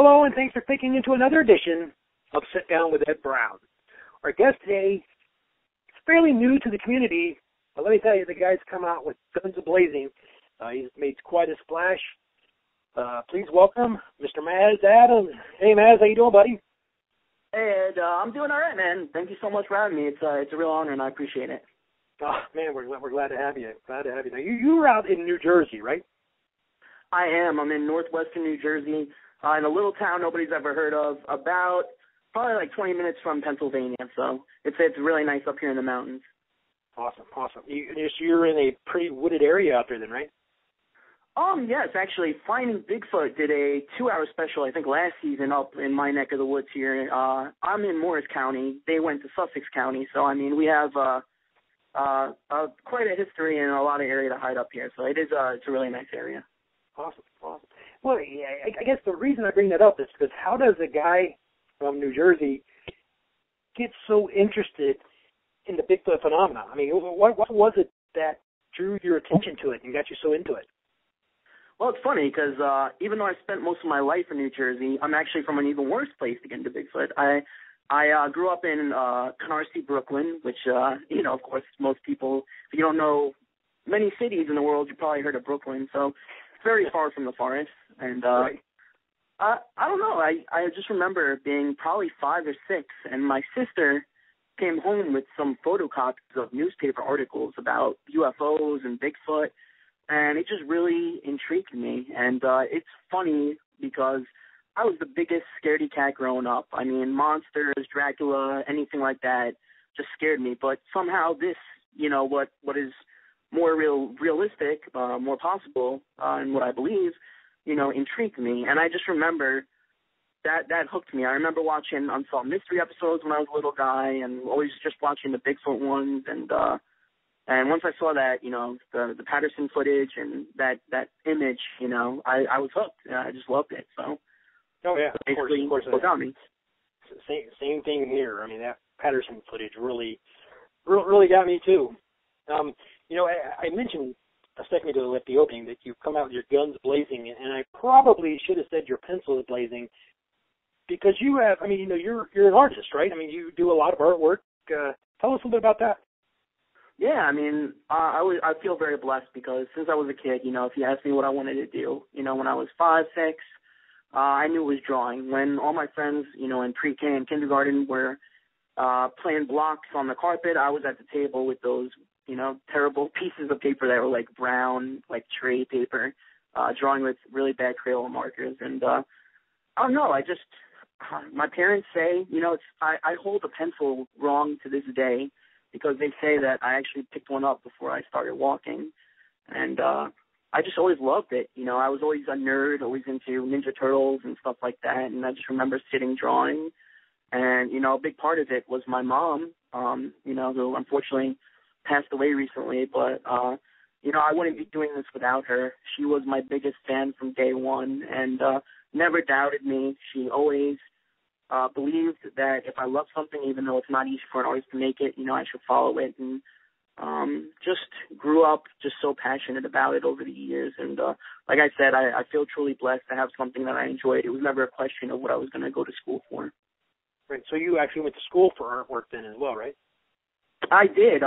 hello, and thanks for clicking into another edition of Sit Down with Ed Brown. Our guest today is fairly new to the community, but let me tell you, the guy's come out with guns a-blazing. He's made quite a splash. Please welcome Mr. Maz Adams. Hey, Maz, how you doing, buddy? Hey, Ed, I'm doing all right, man. Thank you so much for having me. It's a real honor, and I appreciate it. Oh, man, we're glad to have you. Glad to have you. Now, you were out in New Jersey, right? I am. I'm in northwestern New Jersey, in a little town nobody's ever heard of, about probably like 20 minutes from Pennsylvania. So it's really nice up here in the mountains. Awesome. You're in a pretty wooded area out there then, right? Yes, actually, Finding Bigfoot did a 2-hour special, I think, last season up in my neck of the woods here. I'm in Morris County. They went to Sussex County. So, I mean, we have quite a history and a lot of area to hide up here. So it's a really nice area. Awesome. Well, I guess the reason I bring that up is because how does a guy from New Jersey get so interested in the Bigfoot phenomenon? I mean, what was it that drew your attention to it and got you so into it? Well, it's funny because even though I spent most of my life in New Jersey, I'm actually from an even worse place to get into Bigfoot. I grew up in Canarsie, Brooklyn, which, of course, most people, if you don't know many cities in the world, you probably heard of Brooklyn. So it's very far from the forest. And right. I don't know. I just remember being probably 5 or 6, and my sister came home with some photocopies of newspaper articles about UFOs and Bigfoot. And it just really intrigued me. And it's funny because I was the biggest scaredy cat growing up. I mean, monsters, Dracula, anything like that just scared me. But somehow this, what is more realistic, more possible, and what I believe, intrigued me. And I just remember that hooked me. I remember watching Unsolved Mystery episodes when I was a little guy and always just watching the Bigfoot ones. And once I saw that, the Patterson footage and that image, I was hooked. I just loved it. So, oh yeah, of course, what got me. Same thing here. I mean, that Patterson footage really got me too. I mentioned a second ago at the opening that you come out with your guns blazing, and I probably should have said your pencil is blazing because you have. I mean, you're an artist, right? I mean, you do a lot of artwork. Tell us a little bit about that. Yeah, I mean, I feel very blessed because since I was a kid, if you asked me what I wanted to do, when I was 5, 6, I knew it was drawing. When all my friends, in pre-K and kindergarten were playing blocks on the carpet, I was at the table with those, terrible pieces of paper that were like brown, like tray paper, drawing with really bad Crayola markers. And I don't know, my parents say, I hold a pencil wrong to this day, because they say that I actually picked one up before I started walking. And I just always loved it. I was always a nerd, always into Ninja Turtles and stuff like that. And I just remember sitting drawing. And, a big part of it was my mom, who unfortunately passed away recently. But, I wouldn't be doing this without her. She was my biggest fan from day one and never doubted me. She always believed that if I love something, even though it's not easy for an artist to make it, I should follow it. And just grew up just so passionate about it over the years. And like I said, I feel truly blessed to have something that I enjoyed. It was never a question of what I was going to go to school for. Right. So you actually went to school for artwork then as well, right? I did.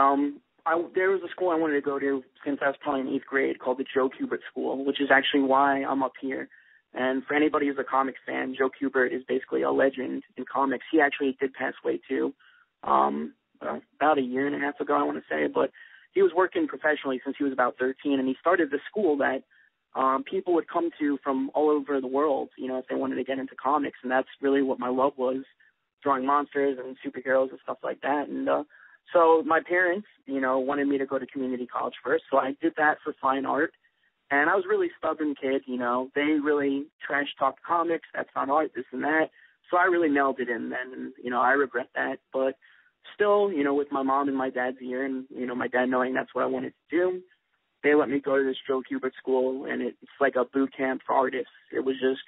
There was a school I wanted to go to since I was probably in 8th grade called the Joe Kubert School, which is actually why I'm up here. And for anybody who's a comics fan, Joe Kubert is basically a legend in comics. He actually did pass away too, about a year and a half ago, I want to say. But he was working professionally since he was about 13, and he started the school that people would come to from all over the world, if they wanted to get into comics. And that's really what my love was, drawing monsters and superheroes and stuff like that. And so my parents, wanted me to go to community college first. So I did that for fine art. And I was a really stubborn kid, They really trash-talked comics. That's not art, this and that. So I really nailed it in then, and, I regret that. But still, with my mom and my dad's ear and, my dad knowing that's what I wanted to do, they let me go to this Joe Kubert school, and it's like a boot camp for artists. It was just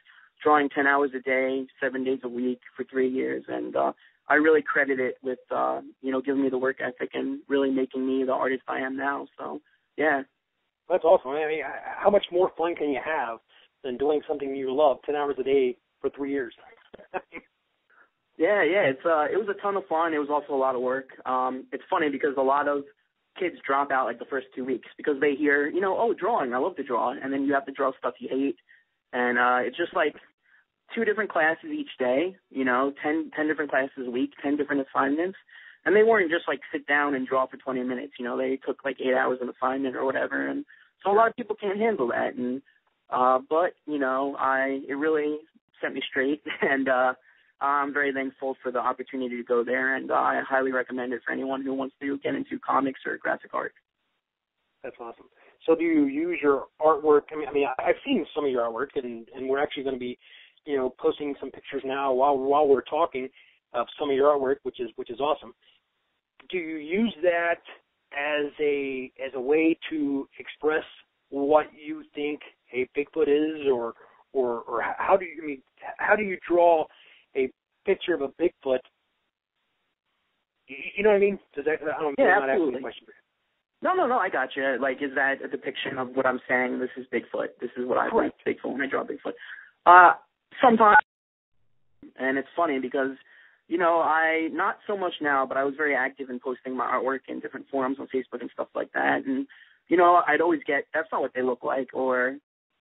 drawing 10 hours a day, 7 days a week for 3 years. And I really credit it with, giving me the work ethic and really making me the artist I am now. So, yeah. That's awesome. I mean, how much more fun can you have than doing something you love 10 hours a day for 3 years. Yeah. It was a ton of fun. It was also a lot of work. It's funny because a lot of kids drop out like the first 2 weeks because they hear, oh, drawing, I love to draw, and then you have to draw stuff you hate, and it's just like 2 different classes each day, 10 different classes a week, 10 different assignments, and they weren't just like sit down and draw for 20 minutes, they took like 8 hours an assignment or whatever, and so a lot of people can't handle that, and but it really set me straight, and I'm very thankful for the opportunity to go there, and I highly recommend it for anyone who wants to get into comics or graphic art. That's awesome. So do you use your artwork? I mean, I've seen some of your artwork, and we're actually going to be, posting some pictures now while we're talking of some of your artwork, which is awesome. Do you use that as a way to express what you think a Bigfoot is, or how do you draw a picture of a Bigfoot? You know what I mean? Does that? I don't. Yeah, I'm not absolutely. asking a question. No, I got you. Like, is that a depiction of what I'm saying? This is Bigfoot. This is what I like Bigfoot when I draw Bigfoot. Sometimes, and it's funny because, I, not so much now, but I was very active in posting my artwork in different forums on Facebook and stuff like that. And, I'd always get, that's not what they look like, or,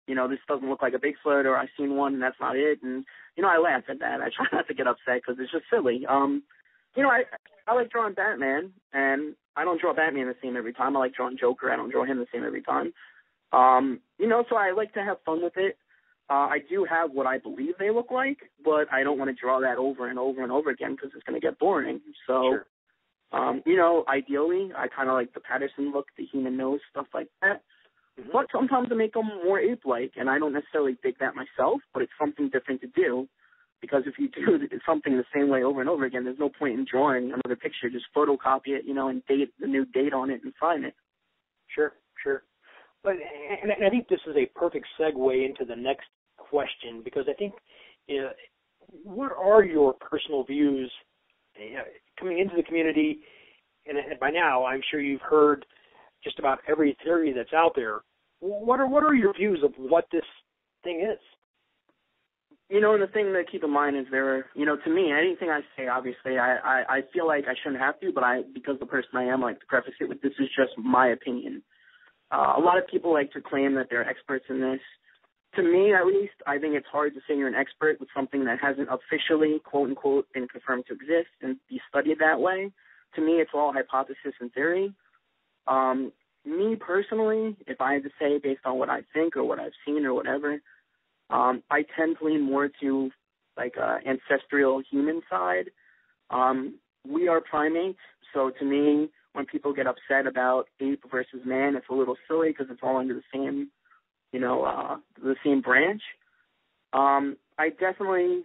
this doesn't look like a Bigfoot, or I've seen one and that's not it. And, I laugh at that. I try not to get upset because it's just silly. I like drawing Batman, and I don't draw Batman the same every time. I like drawing Joker. I don't draw him the same every time. So I like to have fun with it. I do have what I believe they look like, but I don't want to draw that over and over and over again because it's going to get boring. So, sure. Ideally, I kind of like the Patterson look, the human nose, stuff like that. Mm-hmm. But sometimes I make them more ape-like, and I don't necessarily dig that myself, but it's something different to do. Because if you do something the same way over and over again, there's no point in drawing another picture. Just photocopy it, and date the new date on it and sign it. Sure. But and I think this is a perfect segue into the next question, because I think, what are your personal views coming into the community? And by now, I'm sure you've heard just about every theory that's out there. What are your views of what this thing is? And the thing to keep in mind is to me, anything I say, obviously, I feel like I shouldn't have to, but because the person I am, I like to preface it with, this is just my opinion. A lot of people like to claim that they're experts in this. To me, at least, I think it's hard to say you're an expert with something that hasn't officially, quote unquote, been confirmed to exist and be studied that way. To me, it's all hypothesis and theory. Me personally, if I had to say based on what I think or what I've seen or whatever, I tend to lean more to like ancestral human side. We are primates, so to me, when people get upset about ape versus man, it's a little silly because it's all under the same, the same branch. I definitely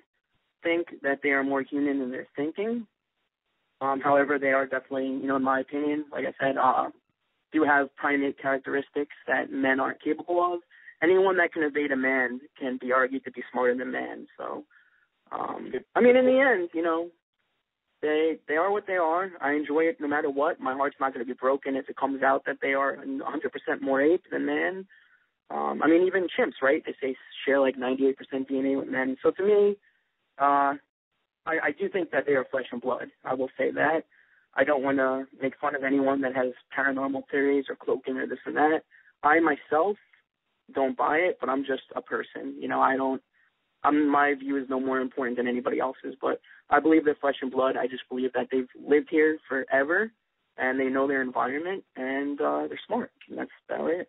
think that they are more human in their thinking. However, they are definitely, in my opinion, like I said, do have primate characteristics that men aren't capable of. Anyone that can evade a man can be argued to be smarter than man. So, in the end, they are what they are. I enjoy it no matter what. My heart's not going to be broken if it comes out that they are 100% more ape than man. Even chimps, right? They say share like 98% DNA with men. So to me, I do think that they are flesh and blood. I will say that. I don't want to make fun of anyone that has paranormal theories or cloaking or this and that. I myself don't buy it, but I'm just a person. My view is no more important than anybody else's, but I believe they're flesh and blood. I just believe that they've lived here forever, and they know their environment, and they're smart. And that's about it.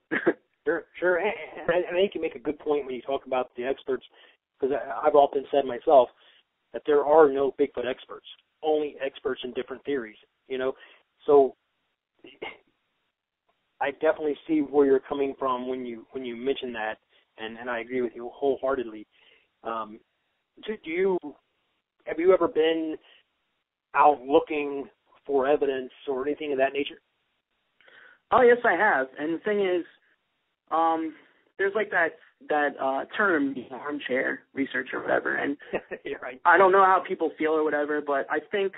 Sure. And I think you make a good point when you talk about the experts, because I've often said myself that there are no Bigfoot experts, only experts in different theories, So I definitely see where you're coming from when you mention that, and I agree with you wholeheartedly. Have you ever been out looking for evidence or anything of that nature? Oh, yes, I have. And the thing is, there's like that term, armchair research or whatever, and you're right. I don't know how people feel or whatever, but I think,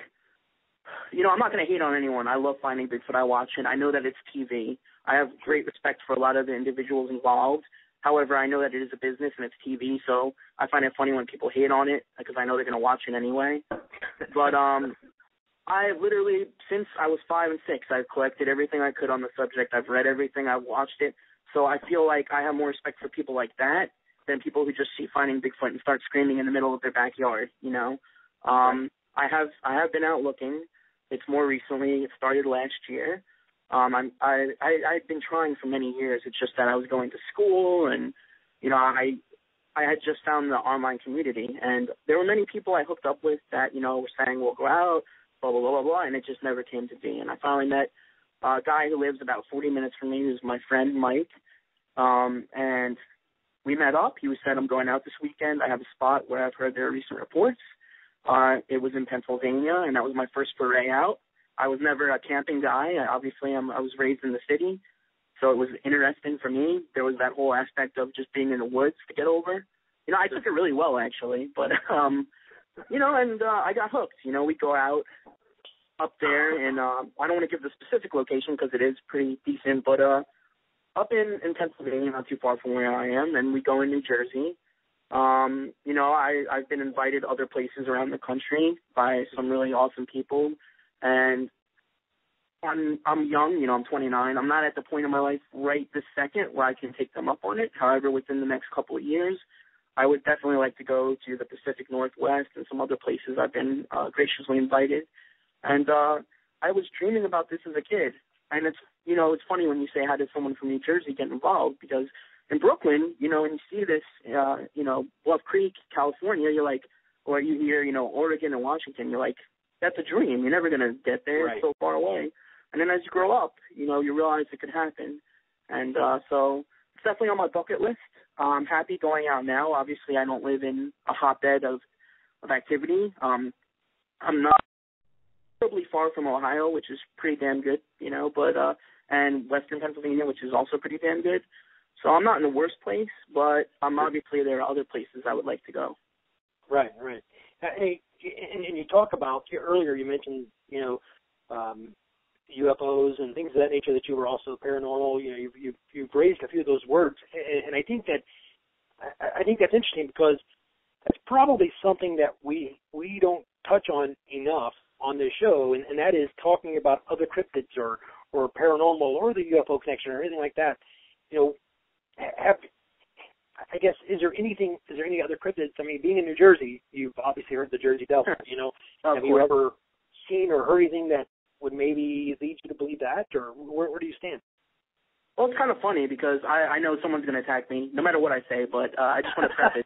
I'm not going to hate on anyone. I love Finding Bigfoot. I watch it. I know that it's TV. I have great respect for a lot of the individuals involved. However, I know that it is a business and it's TV, so I find it funny when people hate on it because I know they're going to watch it anyway. But I literally, since I was 5 and 6, I've collected everything I could on the subject. I've read everything. I've watched it. So I feel like I have more respect for people like that than people who just see Finding Bigfoot and start screaming in the middle of their backyard, you know. I have been out looking. It's more recently. It started last year. I've been trying for many years. It's just that I was going to school, and you know, I had just found the online community, and there were many people I hooked up with that, you know, were saying we'll go out, blah blah blah blah blah, and it just never came to be. And I finally met a guy who lives about 40 minutes from me, who's my friend Mike, and we met up. He said, I'm going out this weekend. I have a spot where I've heard there are recent reports. It was in Pennsylvania, and that was my first foray out. I was never a camping guy. I was raised in the city, so it was interesting for me. There was that whole aspect of just being in the woods to get over. You know, I took it really well, actually. But, you know, and I got hooked. You know, we go out up there, and I don't want to give the specific location because it is pretty decent, but up in Pennsylvania, not too far from where I am, and we go in New Jersey. You know, I've been invited other places around the country by some really awesome people, and I'm young, you know, I'm 29. I'm not at the point in my life right this second where I can take them up on it. However, within the next couple of years, I would definitely like to go to the Pacific Northwest and some other places I've been graciously invited. And I was dreaming about this as a kid. And it's, you know, it's funny when you say, how did someone from New Jersey get involved? Because in Brooklyn, you know, when you see this, you know, Bluff Creek, California, you're like, or you hear, you know, Oregon and Washington, you're like, that's a dream. You're never going to get there. Right. It's so far away. And then as you grow up, you know, you realize it could happen. And so it's definitely on my bucket list. I'm happy going out now. Obviously, I don't live in a hotbed of activity. I'm not terribly far from Ohio, which is pretty damn good, you know, but and Western Pennsylvania, which is also pretty damn good. So I'm not in the worst place, but obviously there are other places I would like to go. Right, right. Hey, and you talk about, earlier you mentioned, you know, UFOs and things of that nature, that you were also paranormal. You know, you've raised a few of those words, and I think that's interesting because that's probably something that we don't touch on enough on this show, and that is talking about other cryptids or paranormal or the UFO connection or anything like that. You know, I guess, is there any other cryptids? I mean, being in New Jersey, you've obviously heard the Jersey Devil. You know, have you ever seen or heard anything that would maybe lead you to believe that, or where do you stand? Well, it's kind of funny because I know someone's going to attack me no matter what I say, but I just want to preface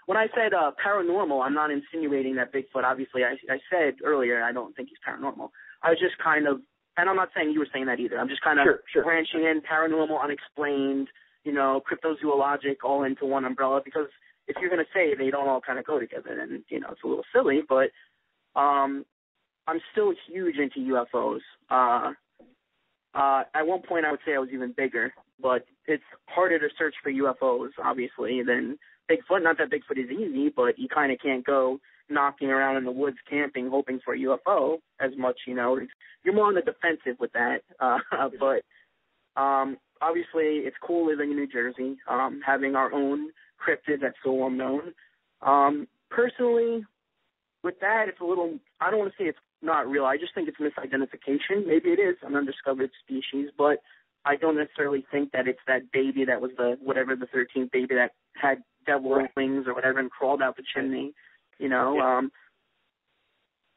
when I said paranormal, I'm not insinuating that Bigfoot. Obviously, I said earlier I don't think he's paranormal. I was just kind of, and I'm not saying you were saying that either. I'm just kind of branching in paranormal, unexplained, you know, cryptozoologic all into one umbrella, because if you're going to say they don't all kind of go together, then, you know, it's a little silly, but I'm still huge into UFOs. At one point I would say I was even bigger, but it's harder to search for UFOs, obviously, than Bigfoot. Not that Bigfoot is easy, but you kind of can't go knocking around in the woods camping hoping for a UFO as much, you know. You're more on the defensive with that. But obviously it's cool living in New Jersey, having our own cryptid that's so well known. Personally, with that, it's a little, I don't want to say it's not real. I just think it's misidentification. Maybe it is an undiscovered species, but I don't necessarily think that it's that baby that was the 13th baby that had devil wings or whatever and crawled out the chimney, you know.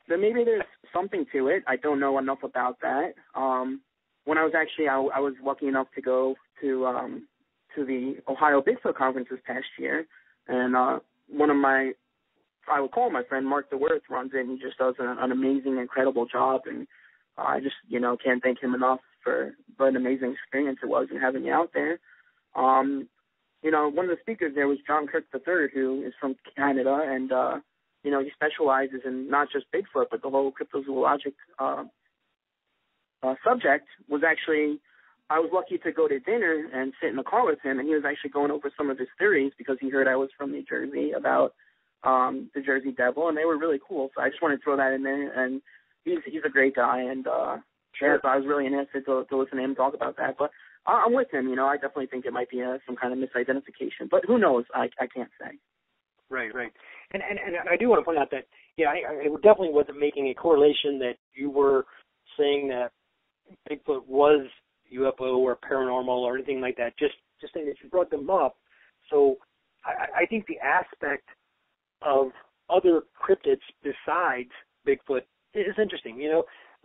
Then maybe there's something to it. I don't know enough about that. When I was actually, I was lucky enough to go to the Ohio Bigfoot conference this past year, and one of my, I would call my friend Mark DeWorth, runs it, and he just does an amazing, incredible job, and I just, you know, can't thank him enough for what an amazing experience it was in having me out there. You know, one of the speakers there was John Kirk III, who is from Canada, and, you know, he specializes in not just Bigfoot, but the whole cryptozoologic subject. Was actually, I was lucky to go to dinner and sit in the car with him, and he was actually going over some of his theories because he heard I was from New Jersey about the Jersey Devil, and they were really cool. So I just wanted to throw that in there, and he's a great guy, and so I was really interested to listen to him talk about that. But I'm with him. I definitely think it might be some kind of misidentification, but who knows? I can't say. Right. And I do want to point out that, I definitely wasn't making a correlation that you were saying that Bigfoot was UFO or paranormal or anything like that. Just saying that you brought them up. So I think the aspect of other cryptids besides Bigfoot is interesting.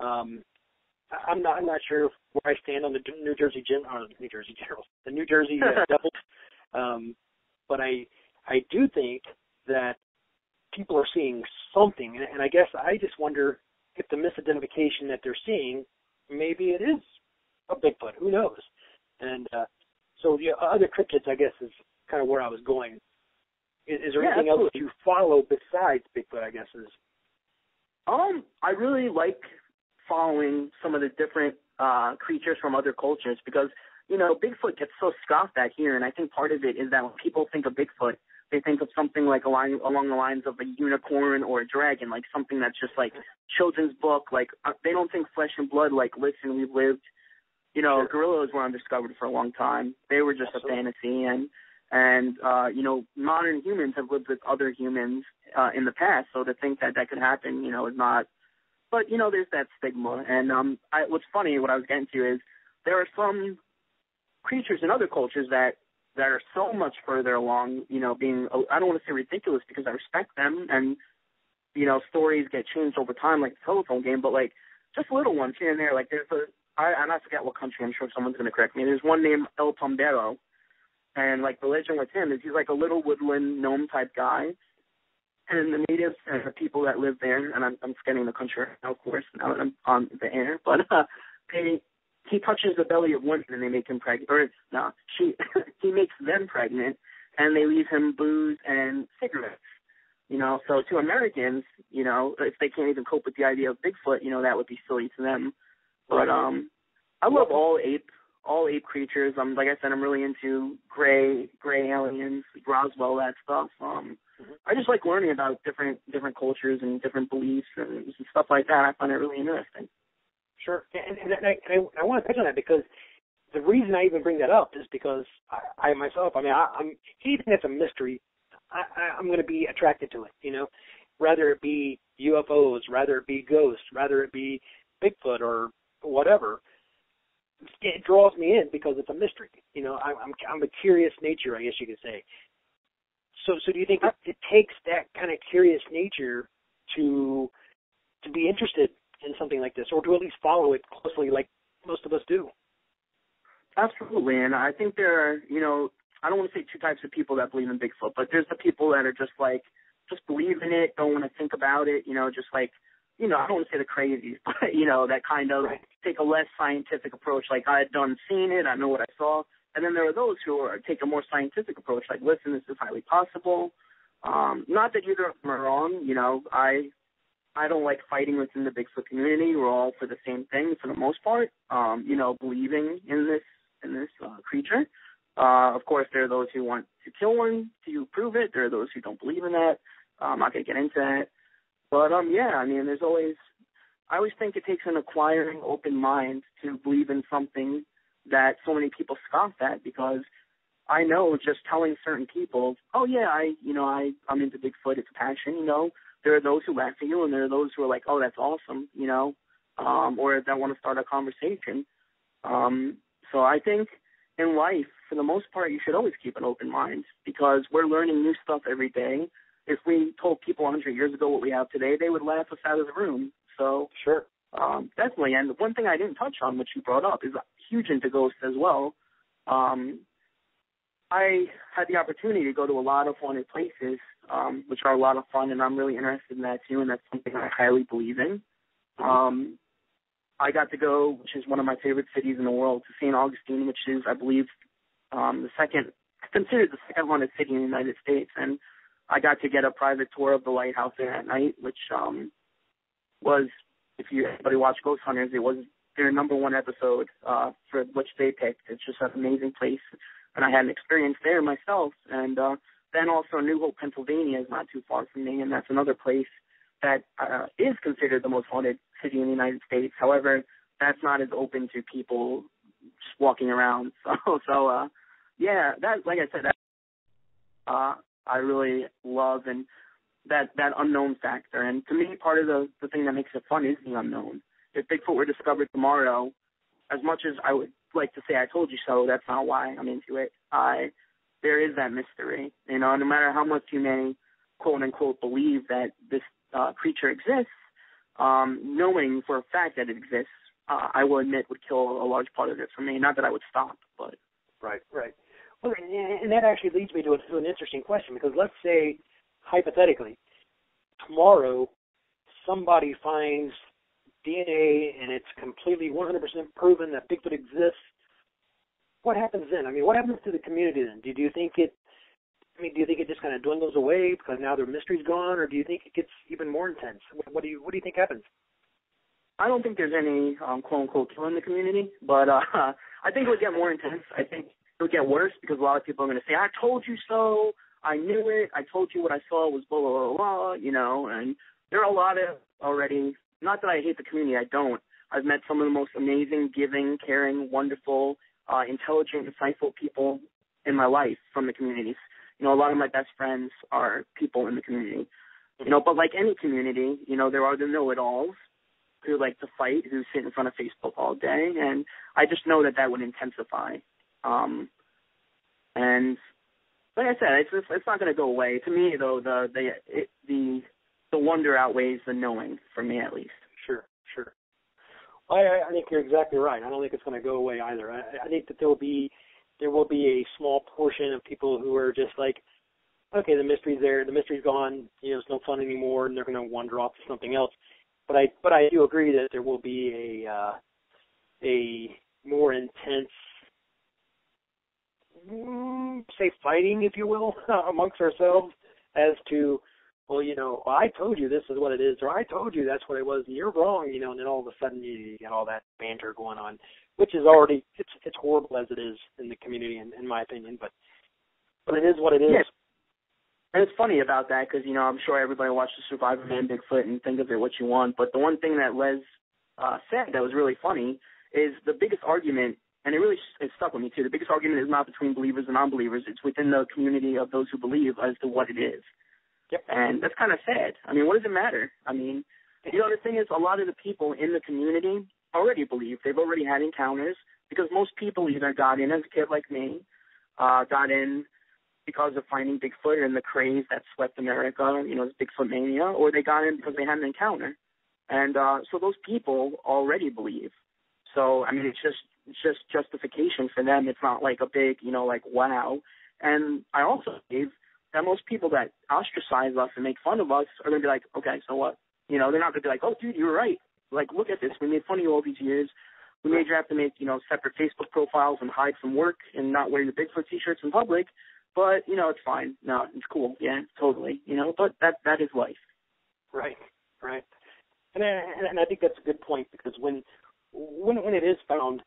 I'm not sure where I stand on the New Jersey Generals, the New Jersey Devils, but I do think that people are seeing something, and I guess I just wonder if the misidentification that they're seeing, maybe it is a Bigfoot. Who knows? And so the other cryptids, I guess, is kind of where I was going. Is there anything else that you follow besides Bigfoot, I guess is? I really like following some of the different creatures from other cultures because, Bigfoot gets so scoffed at here, and I think part of it is that when people think of Bigfoot, they think of something like along the lines of a unicorn or a dragon, like something that's just like children's book. Like they don't think flesh and blood. Like, listen, we've lived. Sure. Gorillas were undiscovered for a long time. They were just Absolutely. a fantasy, and modern humans have lived with other humans in the past. So to think that could happen, is not. But there's that stigma. And what's funny, what I was getting to is there are some creatures in other cultures that are so much further along, being, I don't want to say ridiculous because I respect them and, stories get changed over time like the telephone game, but like just little ones here and there. Like there's I forget what country, I'm sure someone's going to correct me. There's one named El Tombero, and like the legend with him is he's like a little woodland gnome type guy. And the natives and the people that live there, and I'm scanning the country now, of course, now that I'm on the air, but he touches the belly of women and they make him pregnant. Or no, he makes them pregnant, and they leave him booze and cigarettes. So to Americans, if they can't even cope with the idea of Bigfoot, that would be silly to them. But I love all ape creatures. Like I said, I'm really into gray aliens, Roswell, that stuff. I just like learning about different cultures and different beliefs and stuff like that. I find it really interesting. Sure, and I want to touch on that because the reason I even bring that up is because I myself, I'm anything that's a mystery, I'm going to be attracted to it. Rather it be UFOs, rather it be ghosts, rather it be Bigfoot or whatever. It draws me in because it's a mystery. I'm a curious nature, I guess you could say. So do you think it takes that kind of curious nature to be interested in something like this, or to at least follow it closely like most of us do? Absolutely, and I think there are, I don't want to say two types of people that believe in Bigfoot, but there's the people that are just believe in it, don't want to think about it, just like, I don't want to say the crazies, but, that kind of take a less scientific approach, like I had done seen it, I know what I saw. And then there are those who take a more scientific approach, like, listen, this is highly possible. Not that either of them are wrong. I don't like fighting within the Bigfoot community. We're all for the same thing for the most part, believing in this creature. Of course, there are those who want to kill one to prove it. There are those who don't believe in that. I'm not going to get into that. But, I always think it takes an acquiring open mind to believe in something that so many people scoff at, because I know just telling certain people, oh yeah, I'm into Bigfoot, it's a passion, there are those who laugh at you and there are those who are like, oh, that's awesome, or that want to start a conversation. So I think in life, for the most part, you should always keep an open mind because we're learning new stuff every day. If we told people 100 years ago what we have today, they would laugh us out of the room. So sure. Definitely. And one thing I didn't touch on, which you brought up, is huge into ghosts as well. I had the opportunity to go to a lot of haunted places, which are a lot of fun, and I'm really interested in that too, and that's something I highly believe in. I got to go, which is one of my favorite cities in the world, to St. Augustine, which is, I believe, considered the second haunted city in the United States, and I got to get a private tour of the lighthouse there at night, which was, if anybody watched Ghost Hunters, it was their number one episode for which they picked. It's just an amazing place, and I had an experience there myself. And then also New Hope, Pennsylvania is not too far from me, and that's another place that is considered the most haunted city in the United States. However, that's not as open to people just walking around. So yeah, that, like I said, that I really love, and that unknown factor. And to me, part of the thing that makes it fun is the unknown. If Bigfoot were discovered tomorrow, as much as I would like to say I told you so, that's not why I'm into it. There is that mystery. You know, no matter how much you may, quote unquote, believe that this creature exists, knowing for a fact that it exists, I will admit would kill a large part of it for me. Not that I would stop, but Right. Well, and that actually leads me to an interesting question, because let's say, hypothetically, tomorrow somebody finds DNA and it's completely 100% proven that Bigfoot exists. What happens then? I mean, what happens to the community then? Do you think it just kind of dwindles away because now their mystery's gone, or do you think it gets even more intense? What do you think happens? I don't think there's any quote unquote kill in the community, but I think it would get more intense. I think it would get worse because a lot of people are going to say, "I told you so. I knew it. I told you what I saw was blah blah blah blah." You know, and there are a lot of already. Not that I hate the community. I don't. I've met some of the most amazing, giving, caring, wonderful, intelligent, insightful people in my life from the communities. You know, a lot of my best friends are people in the community. You know, but like any community, you know, there are the know-it-alls who like to fight, who sit in front of Facebook all day, and I just know that would intensify. And like I said, it's not going to go away. To me, though, the wonder outweighs the knowing, for me at least. Sure. Well, I think you're exactly right. I don't think it's going to go away either. I think that there will be a small portion of people who are just like, okay, the mystery's there, the mystery's gone, you know, it's no fun anymore, and they're going to wander off to something else. But I do agree that there will be a more intense, say, fighting, if you will, amongst ourselves as to, well, you know, I told you this is what it is, or I told you that's what it was, and you're wrong, you know, and then all of a sudden you get all that banter going on, which is already, it's horrible as it is in the community, in my opinion, but it is what it is. Yeah. And it's funny about that because, you know, I'm sure everybody watched the Survivor Man Bigfoot and think of it what you want, but the one thing that Les said that was really funny is the biggest argument, and it stuck with me too, the biggest argument is not between believers and non-believers, it's within the community of those who believe as to what it is. Yep. And that's kind of sad. I mean, what does it matter? I mean, you know, the thing is, a lot of the people in the community already believe. They've already had encounters because most people either got in as a kid like me, got in because of finding Bigfoot and the craze that swept America, you know, Bigfoot mania, or they got in because they had an encounter. And so those people already believe. So, I mean, it's just justification for them. It's not like a big, you know, like, wow. And I also believe that most people that ostracize us and make fun of us are going to be like, okay, so what? You know, they're not going to be like, oh, dude, you were right. Like, look at this. We made fun of you all these years. We made you have to make, you know, separate Facebook profiles and hide from work and not wear your Bigfoot T-shirts in public. But, you know, it's fine. No, it's cool. Yeah, totally. You know, but that is life. Right. And I think that's a good point because when it is found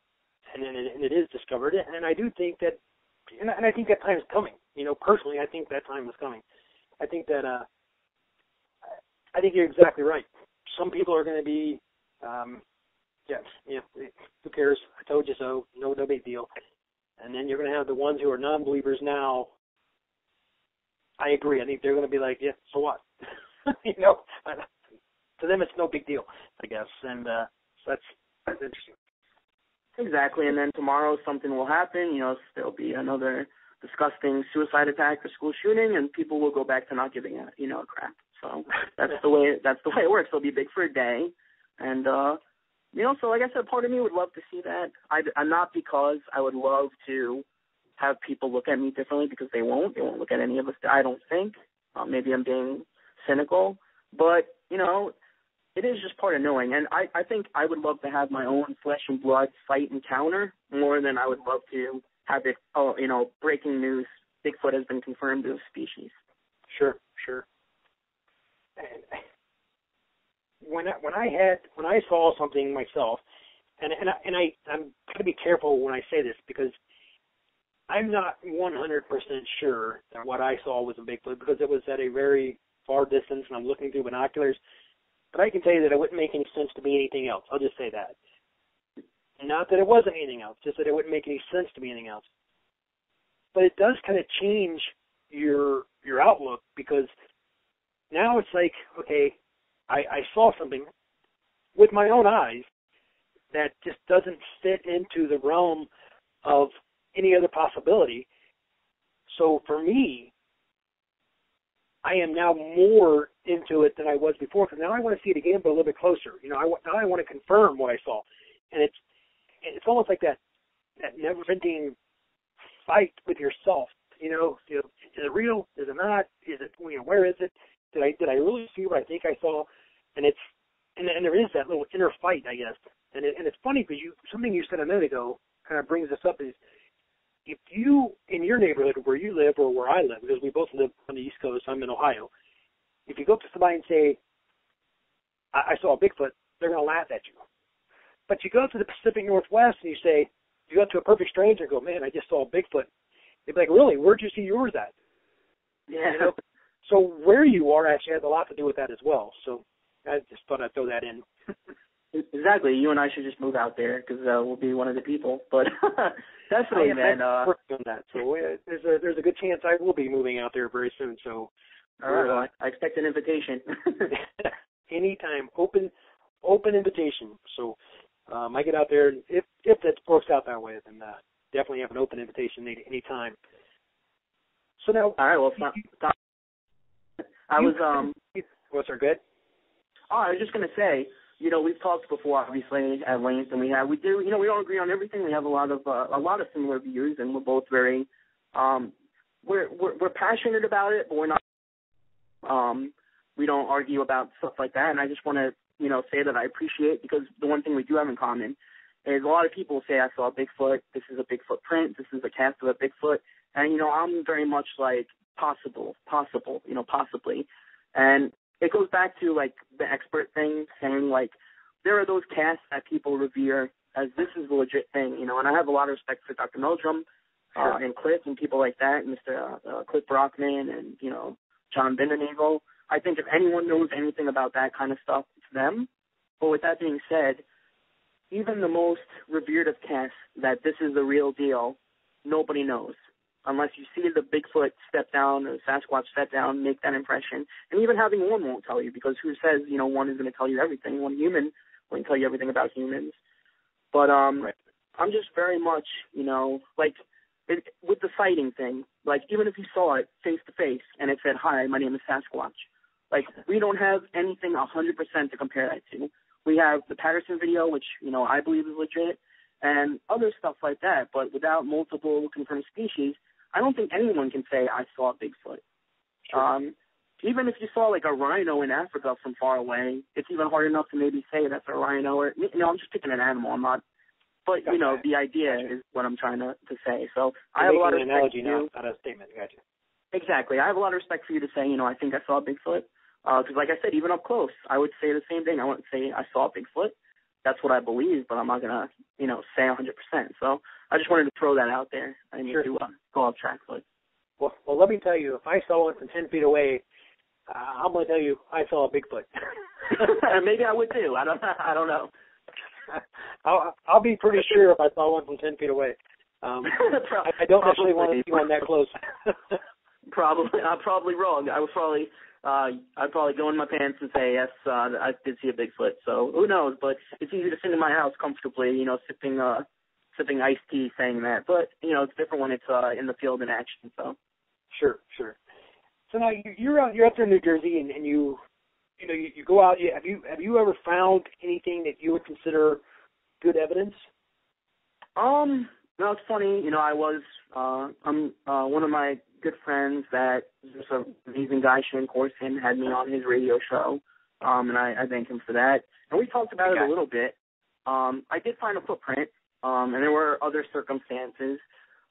and it is discovered, and I do think that, and I think that time is coming. You know, personally, I think that time is coming. I think that I think you're exactly right. Some people are going to be, who cares? I told you so. No big deal. And then you're going to have the ones who are non-believers now. I agree. I think they're going to be like, yeah, so what? You know, to them it's no big deal, I guess. And so that's interesting. Exactly. And then tomorrow something will happen. You know, there'll be another disgusting suicide attack or school shooting, and people will go back to not giving a crap. So that's the way it works. It'll be big for a day, and you know, so like I said, part of me would love to see that. I'm not because I would love to have people look at me differently because they won't look at any of us. I don't think. Maybe I'm being cynical, but you know, it is just part of knowing. And I think I would love to have my own flesh and blood fight encounter more than I would love to have it, you know, breaking news, Bigfoot has been confirmed as a species. Sure. And when I saw something myself, and I'm going to be careful when I say this because I'm not 100% sure that what I saw was a Bigfoot because it was at a very far distance and I'm looking through binoculars. But I can tell you that it wouldn't make any sense to be anything else. I'll just say that. Not that it wasn't anything else, just that it wouldn't make any sense to be anything else. But it does kind of change your outlook, because now it's like, okay, I saw something with my own eyes that just doesn't fit into the realm of any other possibility. So for me, I am now more into it than I was before, because now I want to see it again, but a little bit closer. Now I want to confirm what I saw, and it's almost like that never-ending fight with yourself. Is it real? Is it not? Is it? Where is it? Did I really see what I think I saw? And there is that little inner fight, I guess. And it's funny, because something you said a minute ago kind of brings this up, is if you, in your neighborhood where you live or where I live, because we both live on the East Coast, I'm in Ohio, if you go up to somebody and say, I saw a Bigfoot, they're going to laugh at you. But you go to the Pacific Northwest and you go to a perfect stranger and go, man, I just saw a Bigfoot. They'd be like, really? Where'd you see yours at? Yeah. So where you are actually has a lot to do with that as well. So I just thought I'd throw that in. Exactly. You and I should just move out there, because we'll be one of the people. But definitely, man. Working on that. So there's a good chance I will be moving out there very soon. So all right. Well, I expect an invitation. Anytime, open invitation. So I get out there, and if that works out that way, then definitely have an open invitation any time. So now, all right. Well, what's our good? Oh, I was just gonna say, we've talked before, obviously, at length, and we don't agree on everything. We have a lot of similar views, and we're both very, we're passionate about it, but we're not, we don't argue about stuff like that. And I just want to, say that I appreciate, because the one thing we do have in common is a lot of people say, I saw a Bigfoot, this is a Bigfoot print, this is a cast of a Bigfoot, and, I'm very much like possibly. And it goes back to, like, the expert thing, saying, like, there are those casts that people revere as this is the legit thing, and I have a lot of respect for Dr. Meldrum and Cliff and people like that, Mr. Cliff Brockman and, John Bindenagle. I think if anyone knows anything about that kind of stuff, it's them. But with that being said, even the most revered of casts that this is the real deal, nobody knows. Unless you see the Bigfoot step down, or the Sasquatch step down, make that impression. And even having one won't tell you, because who says, one is going to tell you everything? One human will tell you everything about humans. But right. I'm just very much, with the sighting thing, like, even if you saw it face to face and it said, hi, my name is Sasquatch, like, we don't have anything 100% to compare that to. We have the Patterson video, which, I believe is legit, and other stuff like that. But without multiple confirmed species, I don't think anyone can say I saw a Bigfoot. Sure. Even if you saw, like, a rhino in Africa from far away, it's even hard enough to maybe say that's a rhino. Or, I'm just picking an animal. I'm not. But, the idea is what I'm trying to say. So I have a lot of respect for you. Not a statement. Gotcha. Exactly. I have a lot of respect for you to say, I think I saw a Bigfoot. Because, like I said, even up close, I would say the same thing. I wouldn't say I saw a Bigfoot. That's what I believe, but I'm not going to, say 100%. So I just wanted to throw that out there. I need to go off track. But. Well, let me tell you, if I saw one from 10 feet away, I'm going to tell you I saw a Bigfoot. Maybe I would too. I don't know. I'll be pretty sure if I saw one from 10 feet away. I don't necessarily want to see one that close. I'm probably wrong. I'd probably go in my pants and say, yes, I did see a Bigfoot. So who knows? But it's easy to sit in my house comfortably, sipping iced tea saying that. But, it's different when it's in the field in action. So. Sure. So now you're up there in New Jersey, and you go out. Have you ever found anything that you would consider good evidence? No, it's funny. I'm one of my good friends that is just an amazing guy, Shane Corson, had me on his radio show, and I thank him for that. And we talked about it a little bit. I did find a footprint, and there were other circumstances.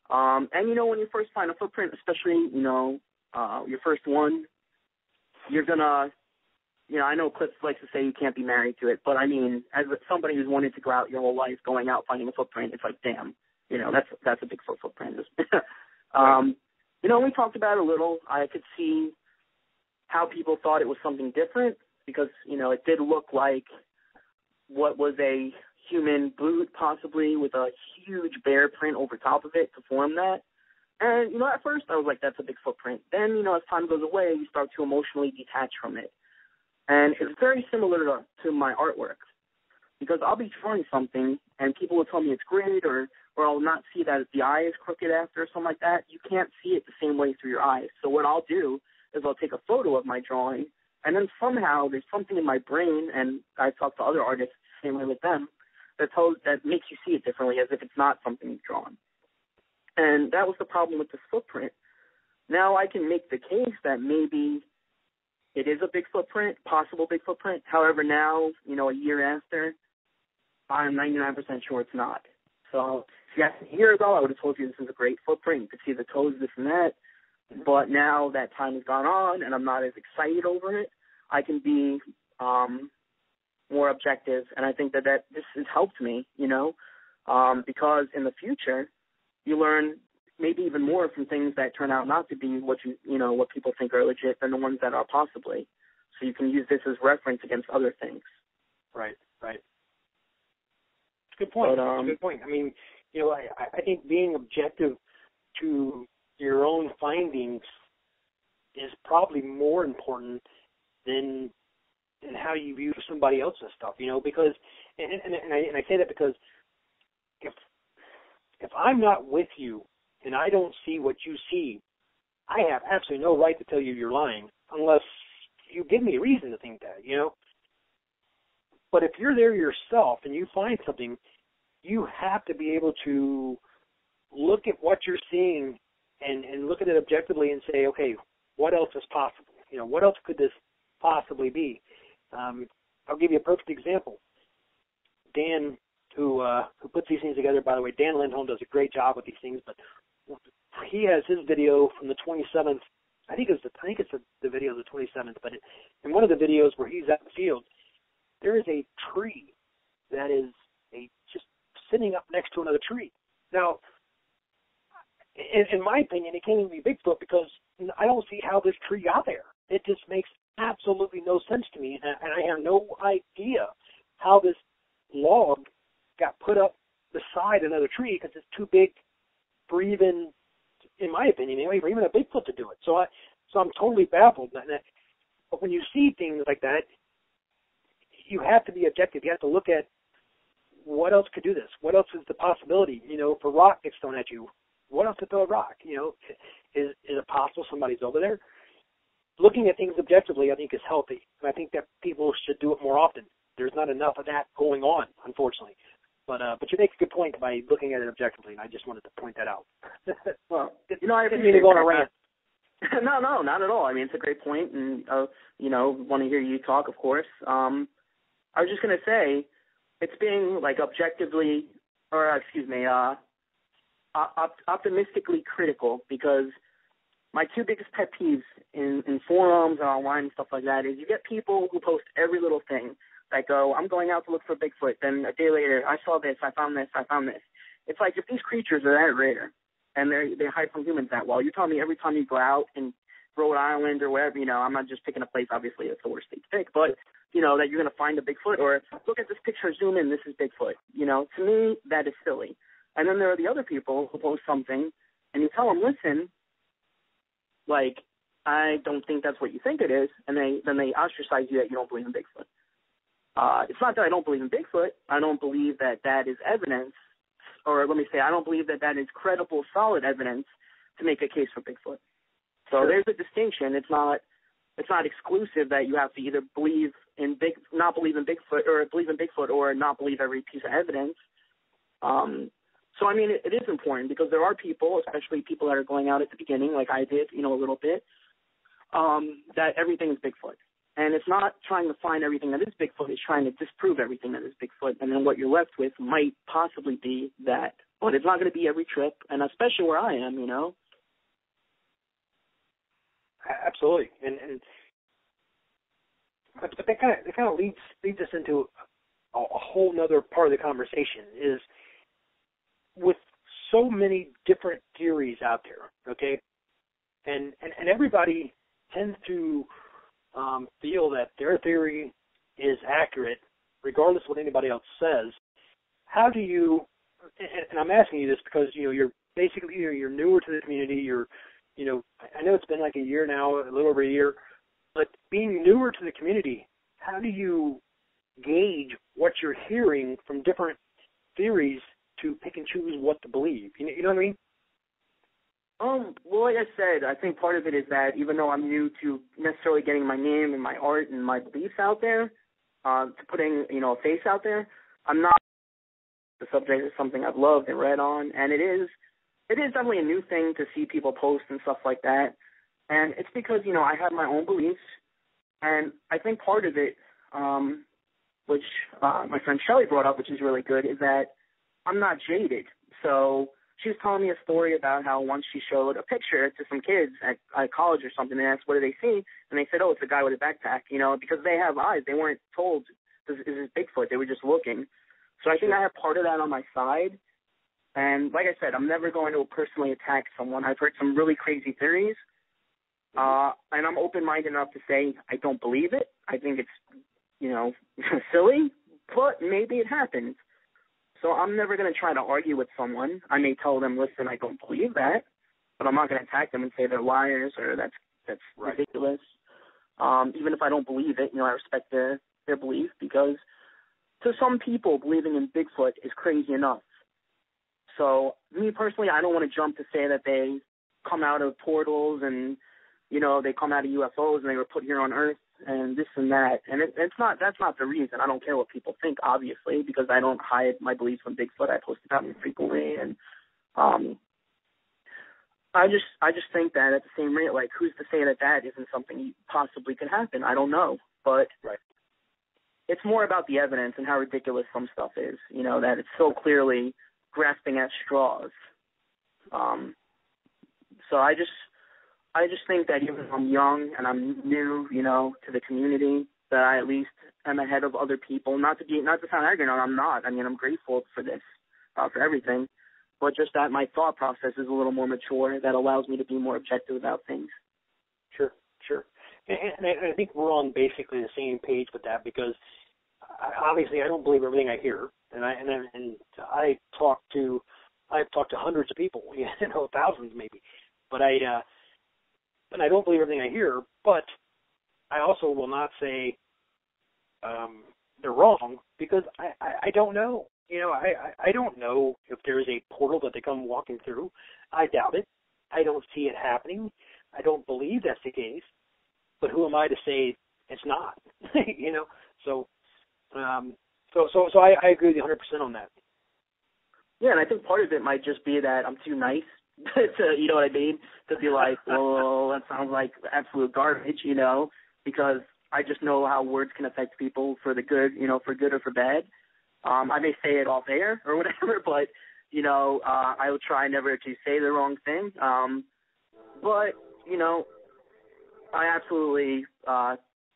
And, when you first find a footprint, especially, your first one, you're going to, I know Cliff likes to say you can't be married to it, but I mean, as somebody who's wanted to go out your whole life, going out, finding a footprint, it's like, damn, that's a big footprint. We talked about it a little. I could see how people thought it was something different because, it did look like what was a human boot, possibly, with a huge bear print over top of it to form that. And, at first I was like, that's a big footprint. Then, as time goes away, you start to emotionally detach from it. And it's very similar to my artwork, because I'll be drawing something and people will tell me it's great, or I'll not see that the eye is crooked after or something like that. You can't see it the same way through your eyes. So what I'll do is I'll take a photo of my drawing, and then somehow there's something in my brain, and I talk to other artists the same way with them, that makes you see it differently, as if it's not something you've drawn. And that was the problem with this footprint. Now I can make the case that maybe it is a big footprint, possible big footprint. However, now, a year after, I'm 99% sure it's not. So if you asked me a year ago, I would have told you this is a great footprint. You could see the toes, this and that. But now that time has gone on and I'm not as excited over it, I can be more objective. And I think that this has helped me, because in the future, you learn maybe even more from things that turn out not to be what what people think are legit than the ones that are possibly. So you can use this as reference against other things. Right. Good point. But, Good point. I mean, I think being objective to your own findings is probably more important than how you view somebody else's stuff. Because, and I say that because if I'm not with you and I don't see what you see, I have absolutely no right to tell you you're lying unless you give me a reason to think that, But if you're there yourself and you find something, you have to be able to look at what you're seeing and look at it objectively and say, okay, what else is possible? What else could this possibly be? I'll give you a perfect example. Dan, who puts these things together, by the way, Dan Lindholm does a great job with these things, but he has his video from the 27th. I think it's the video of the 27th, but in one of the videos where he's at the field, there is a tree that is just sitting up next to another tree. Now, in my opinion, it can't even be Bigfoot because I don't see how this tree got there. It just makes absolutely no sense to me, and I have no idea how this log got put up beside another tree because it's too big for even, in my opinion anyway, for even a Bigfoot to do it. So I'm totally baffled. But when you see things like that, you have to be objective. You have to look at what else could do this. What else is the possibility? If a rock gets thrown at you, what else to throw a rock? Is it possible somebody's over there? Looking at things objectively, I think, is healthy. And I think that people should do it more often. There's not enough of that going on, unfortunately. But you make a good point by looking at it objectively, and I just wanted to point that out. Well, I didn't mean to go on a rant. No, not at all. I mean, it's a great point, and want to hear you talk, of course. I was just going to say, it's being objectively, optimistically critical, because my two biggest pet peeves in forums and online and stuff like that is you get people who post every little thing. That go, I'm going out to look for Bigfoot. Then a day later, I saw this, I found this, I found this. It's like if these creatures are that rare and they hide from humans that well, you're telling me every time you go out in Rhode Island or wherever, I'm not just picking a place, obviously it's the worst state to pick, but, that you're going to find a Bigfoot, or look at this picture, zoom in, this is Bigfoot. To me, that is silly. And then there are the other people who post something and you tell them, listen, I don't think that's what you think it is, and then they ostracize you that you don't believe in Bigfoot. It's not that I don't believe in Bigfoot. I don't believe that is evidence, or let me say, I don't believe that is credible, solid evidence to make a case for Bigfoot. So Sure. There's a distinction. It's not exclusive that you have to either not believe in Bigfoot, or believe in Bigfoot, or not believe every piece of evidence. So I mean, it is important because there are people, especially people that are going out at the beginning, like I did, a little bit, that everything is Bigfoot. And it's not trying to find everything that is Bigfoot. It's trying to disprove everything that is Bigfoot. And then what you're left with might possibly be that. But it's not going to be every trip, and especially where I am, Absolutely. But that kind of leads us into a whole nother part of the conversation, is with so many different theories out there, okay? And everybody tends to feel that their theory is accurate, regardless of what anybody else says. how do you, and I'm asking you this because, you're basically, you're newer to the community, I know it's been like a year now, a little over a year, but being newer to the community, how do you gauge what you're hearing from different theories to pick and choose what to believe? You know what I mean? Well, like I said, I think part of it is that even though I'm new to necessarily getting my name and my art and my beliefs out there, to putting, a face out there, I'm not, the subject is something I've loved and read on, and it is definitely a new thing to see people post and stuff like that. And it's because, I have my own beliefs, and I think part of it, which my friend Shelley brought up, which is really good, is that I'm not jaded. So she was telling me a story about how once she showed a picture to some kids at college or something, and asked, what do they see? And they said, oh, it's a guy with a backpack, because they have eyes. They weren't told, this is Bigfoot. They were just looking. So I think I have part of that on my side. And like I said, I'm never going to personally attack someone. I've heard some really crazy theories, and I'm open-minded enough to say I don't believe it. I think it's, silly, but maybe it happens. So I'm never going to try to argue with someone. I may tell them, listen, I don't believe that, but I'm not going to attack them and say they're liars or that's right. Ridiculous. Even if I don't believe it, I respect their belief, because to some people, believing in Bigfoot is crazy enough. So me personally, I don't want to jump to say that they come out of portals and, they come out of UFOs and they were put here on Earth and this and that. And that's not the reason. I don't care what people think, obviously, because I don't hide my beliefs on Bigfoot. I post about them frequently. And I just think that at the same rate, like, who's to say that isn't something possibly could happen? I don't know. But right. It's more about the evidence and how ridiculous some stuff is, that it's so clearly grasping at straws. So I just think that even though I'm young and I'm new, to the community, that I at least am ahead of other people. Not to sound arrogant, I'm not. I mean, I'm grateful for this, for everything, but just that my thought process is a little more mature. That allows me to be more objective about things. Sure. And I think we're on basically the same page with that, because obviously I don't believe everything I hear, and I've talked to hundreds of people, thousands maybe, but I don't believe everything I hear. But I also will not say they're wrong, because I don't know. I don't know if there is a portal that they come walking through. I doubt it. I don't see it happening. I don't believe that's the case. But who am I to say it's not? So I agree with you 100% on that. Yeah, and I think part of it might just be that I'm too nice to, you know what I mean, to be like, well, that sounds like absolute garbage, because I just know how words can affect people for the good, for good or for bad. I may say it off air or whatever, but, I will try never to say the wrong thing. But, I absolutely,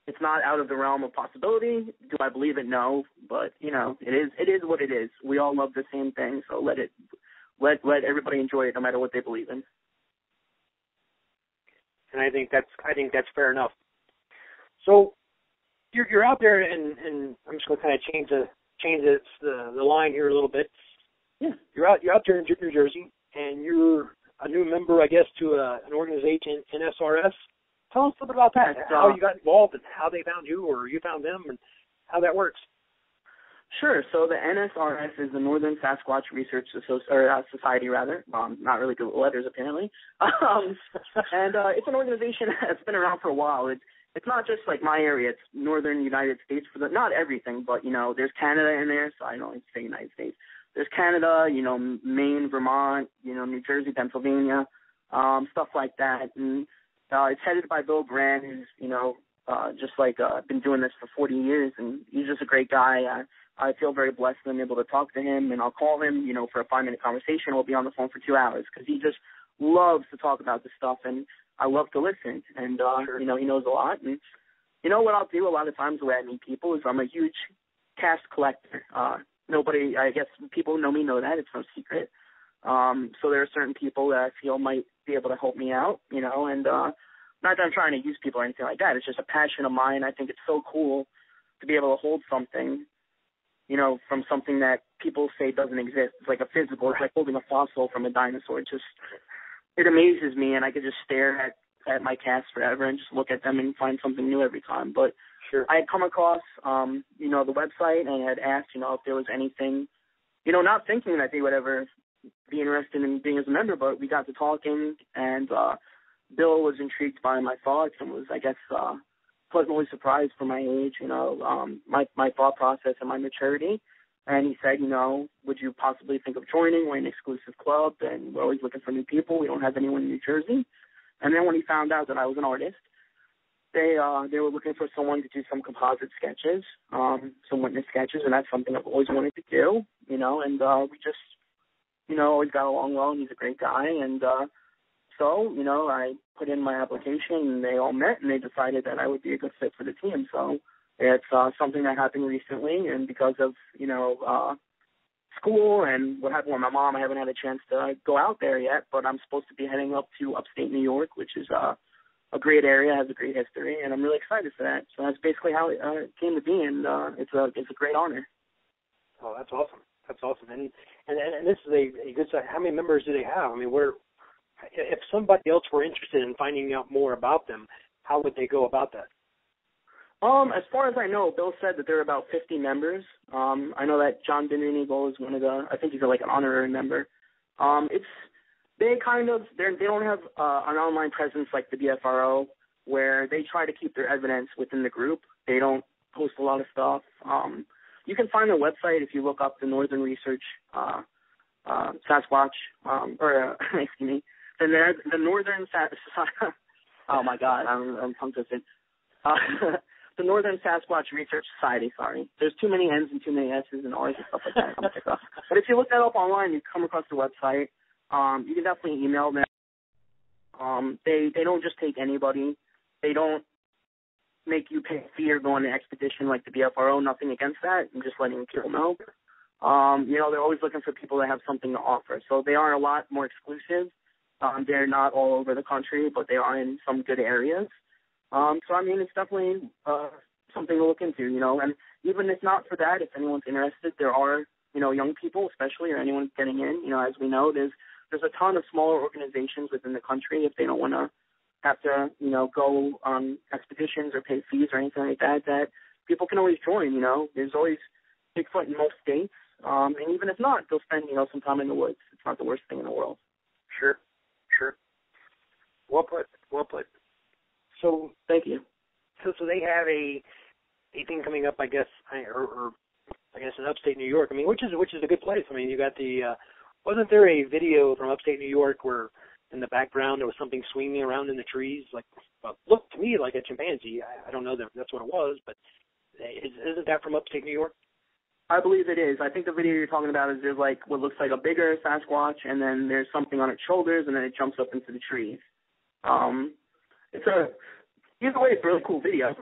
it's not out of the realm of possibility. Do I believe it? No. But, it is what it is. We all love the same thing, so let everybody enjoy it no matter what they believe in. And I think that's fair enough. So you're out there, and I'm just going to kind of change the line here a little bit. Yeah. You're out there in New Jersey, and you're a new member, I guess, to an organization, NSRS. Tell us a little bit about that, how you got involved and how they found you or you found them and how that works. Sure. So the NSRS is the Northern Sasquatch Research Society, rather. Not really good with letters, apparently. And it's an organization that's been around for a while. It's not just like my area. It's northern United States. Not everything, but, there's Canada in there, so I don't like to say United States. There's Canada, Maine, Vermont, New Jersey, Pennsylvania, stuff like that. And it's headed by Bill Brand, who's, been doing this for 40 years, and he's just a great guy. I feel very blessed that I'm able to talk to him, and I'll call him, for a 5-minute conversation. We'll be on the phone for 2 hours, because he just loves to talk about this stuff, and I love to listen. And, he knows a lot. And, what I'll do a lot of times the way I meet people is I'm a huge cast collector. Nobody, I guess people who know me know that. It's no secret. So there are certain people that I feel might be able to help me out, and not that I'm trying to use people or anything like that. It's just a passion of mine. I think it's so cool to be able to hold something from something that people say doesn't exist. It's like a physical. It's like holding a fossil from a dinosaur. It amazes me, and I could just stare at my cats forever and just look at them and find something new every time. But Sure. I had come across, the website and had asked, if there was anything, not thinking that they would ever be interested in being as a member, but we got to talking, and Bill was intrigued by my thoughts and was, I guess, pleasantly surprised for my age, my thought process and my maturity. And he said, would you possibly think of joining? We're an exclusive club, and we're always looking for new people. We don't have anyone in New Jersey. And then when he found out that I was an artist, they were looking for someone to do some composite sketches, some witness sketches, and that's something I've always wanted to do, and we just, always got along well, and he's a great guy. And so, I put in my application, and they all met, and they decided that I would be a good fit for the team. So it's something that happened recently, and because of, school and what happened with my mom, I haven't had a chance to go out there yet, but I'm supposed to be heading up to upstate New York, which is a great area, has a great history, and I'm really excited for that. So that's basically how it came to be, and it's a great honor. Oh, that's awesome. That's awesome. And this is a good site. How many members do they have? I mean, if somebody else were interested in finding out more about them, how would they go about that? As far as I know, Bill said that there are about 50 members. I know that John Beninigo is one of I think he's like an honorary member. They don't have an online presence like the BFRO, where they try to keep their evidence within the group. They don't post a lot of stuff. You can find their website if you look up the Northern Research Sasquatch, excuse me, the Northern oh my God, I'm tongue twisted. The Northern Sasquatch Research Society, sorry. There's too many N's and too many S's and R's and stuff like that. But if you look that up online, you come across the website. You can definitely email them. They don't just take anybody. They don't make you pay a fee or go on an expedition like the BFRO. Nothing against that. I'm just letting people know. They're always looking for people that have something to offer. So they are a lot more exclusive. They're not all over the country, but they are in some good areas. It's definitely something to look into, and even if not for that, if anyone's interested, there are, young people especially, or anyone getting in, as we know, there's a ton of smaller organizations within the country. If they don't want to have to, go on expeditions or pay fees or anything like that, that people can always join, There's always Bigfoot in most states, and even if not, they'll spend, some time in the woods. It's not the worst thing in the world. Sure. Well put. So thank you. So they have a thing coming up, I guess, or I guess in upstate New York. I mean, which is a good place. I mean, you got wasn't there a video from upstate New York where in the background there was something swinging around in the trees, like looked to me like a chimpanzee. I don't know that that's what it was, but isn't that from upstate New York? I believe it is. I think the video you're talking about is there's like what looks like a bigger Sasquatch, and then there's something on its shoulders, and then it jumps up into the trees. Either way, it's a really cool video.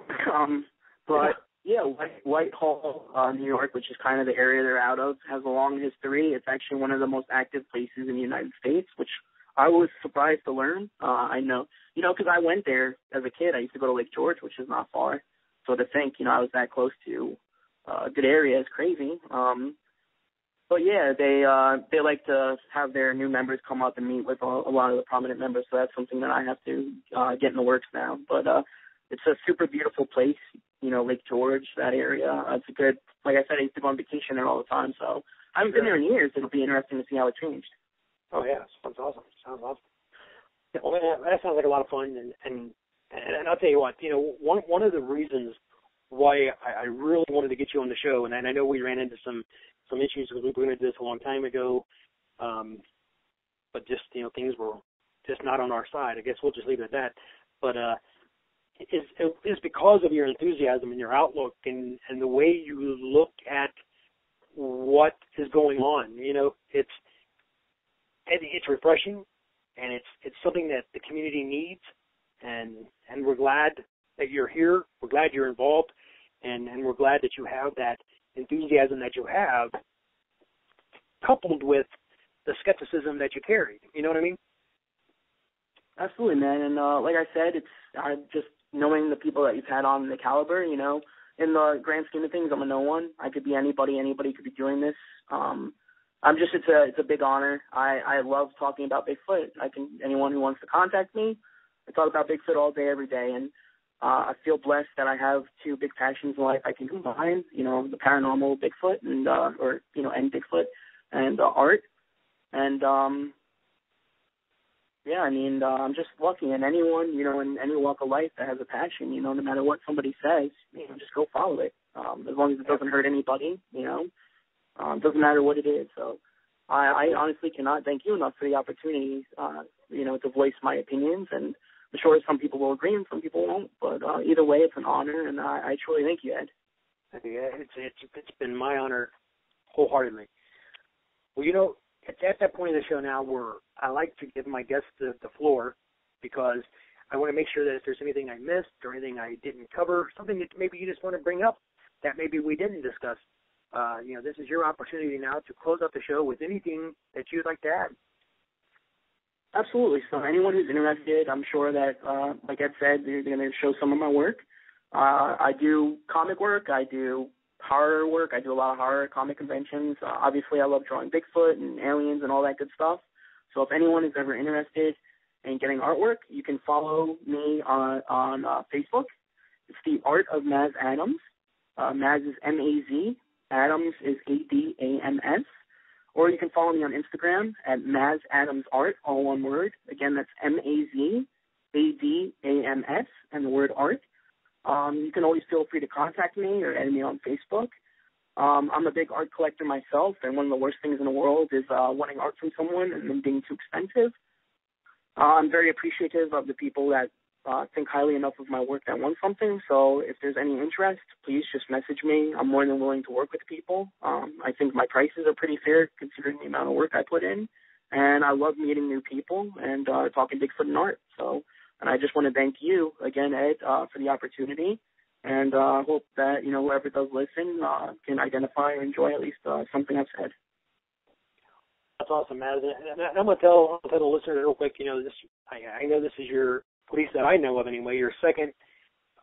But yeah, Whitehall, New York, which is kind of the area they're out of, has a long history. It's actually one of the most active places in the United States, which I was surprised to learn. I know, because I went there as a kid. I used to go to Lake George, which is not far. So to think, I was that close to a good area is crazy. But yeah, they like to have their new members come up and meet with a lot of the prominent members. So that's something that I have to get in the works now. But it's a super beautiful place, Lake George, that area. It's a good, like I said, I used to go on vacation there all the time. So I haven't been there in years. It'll be interesting to see how it changed. Oh yeah, sounds awesome. Yeah, well, that sounds like a lot of fun. And I'll tell you what, one of the reasons why I really wanted to get you on the show, and I know we ran into some issues because we were going to do this a long time ago, but just, things were just not on our side. I guess we'll just leave it at that. But is because of your enthusiasm and your outlook and the way you look at what is going on. It's refreshing, and it's something that the community needs, and we're glad that you're here. We're glad you're involved, and we're glad that you have that enthusiasm that you have, coupled with the skepticism that you carry. You know what I mean? Absolutely, man. And like I said, it's just knowing the people that you've had on the caliber. in the grand scheme of things, I'm a no one. I could be anybody. Anybody could be doing this. It's a big honor. I love talking about Bigfoot. Anyone who wants to contact me, I talk about Bigfoot all day, every day, and I feel blessed that I have two big passions in life I can combine. The paranormal, Bigfoot, and Bigfoot, and art, and I'm just lucky. And anyone, in any walk of life that has a passion, no matter what somebody says, just go follow it. As long as it doesn't hurt anybody, doesn't matter what it is. So I honestly cannot thank you enough for the opportunity, to voice my opinions. And I'm sure some people will agree and some people won't. But either way, it's an honor, and I truly thank you, Ed. Yeah, it's been my honor wholeheartedly. Well, at that point of the show now where I like to give my guests the floor, because I want to make sure that if there's anything I missed or anything I didn't cover, something that maybe you just want to bring up that maybe we didn't discuss, this is your opportunity now to close out the show with anything that you'd like to add. Absolutely. So anyone who's interested, I'm sure that, like Ed said, they're going to show some of my work. I do comic work. I do horror work. I do a lot of horror comic conventions. Obviously, I love drawing Bigfoot and aliens and all that good stuff. So if anyone is ever interested in getting artwork, you can follow me on Facebook. It's the Art of Maz Adams. Maz is M-A-Z. Adams is A-D-A-M-S. Or you can follow me on Instagram at Maz Adams Art, all one word. Again, that's M-A-Z, A-D-A-M-S, and the word art. You can always feel free to contact me or add me on Facebook. I'm a big art collector myself, and one of the worst things in the world is wanting art from someone and then being too expensive. I'm very appreciative of the people that think highly enough of my work that want something. So if there's any interest, please just message me. I'm more than willing to work with people. I think my prices are pretty fair considering the amount of work I put in. And I love meeting new people and talking Bigfoot and art. And I just want to thank you again, Ed, for the opportunity. And hope that, whoever does listen can identify or enjoy at least something I've said. That's awesome, Matt. And I'm going to tell the listeners real quick, I know this is your, at least that I know of anyway, your second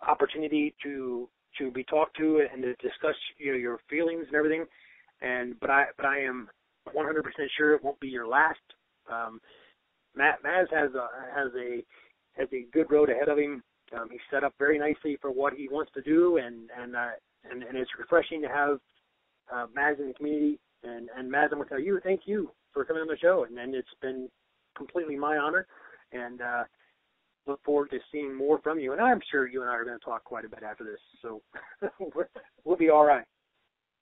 opportunity to be talked to and to discuss your feelings and everything. But I am 100% sure it won't be your last. Maz has a good road ahead of him. He's set up very nicely for what he wants to do, and it's refreshing to have Maz in the community. And Maz, I'm going to tell you, thank you for coming on the show, and it's been completely my honor. And look forward to seeing more from you. And I'm sure you and I are going to talk quite a bit after this, so we'll be all right.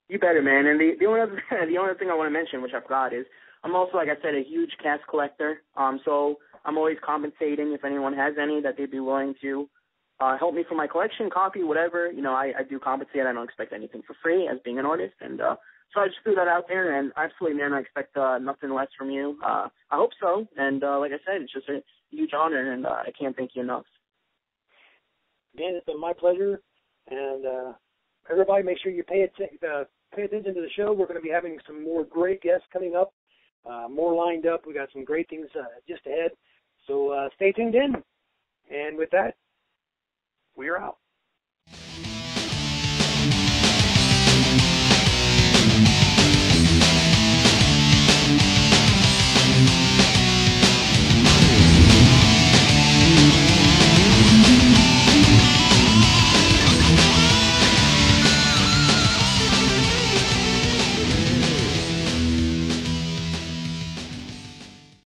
You better, man. And the only other thing I want to mention, which I forgot, is I'm also, like I said, a huge cast collector. So I'm always compensating if anyone has any that they'd be willing to help me for my collection, copy, whatever. I do compensate. I don't expect anything for free as being an artist. And so I just threw that out there. And absolutely, man, I expect nothing less from you. I hope so. And like I said, it's just a huge honor, and I can't thank you enough. Again, it's been my pleasure. And everybody, make sure you pay attention to the show. We're going to be having some more great guests coming up, more lined up. We got some great things just ahead. So stay tuned in. And with that, we're out.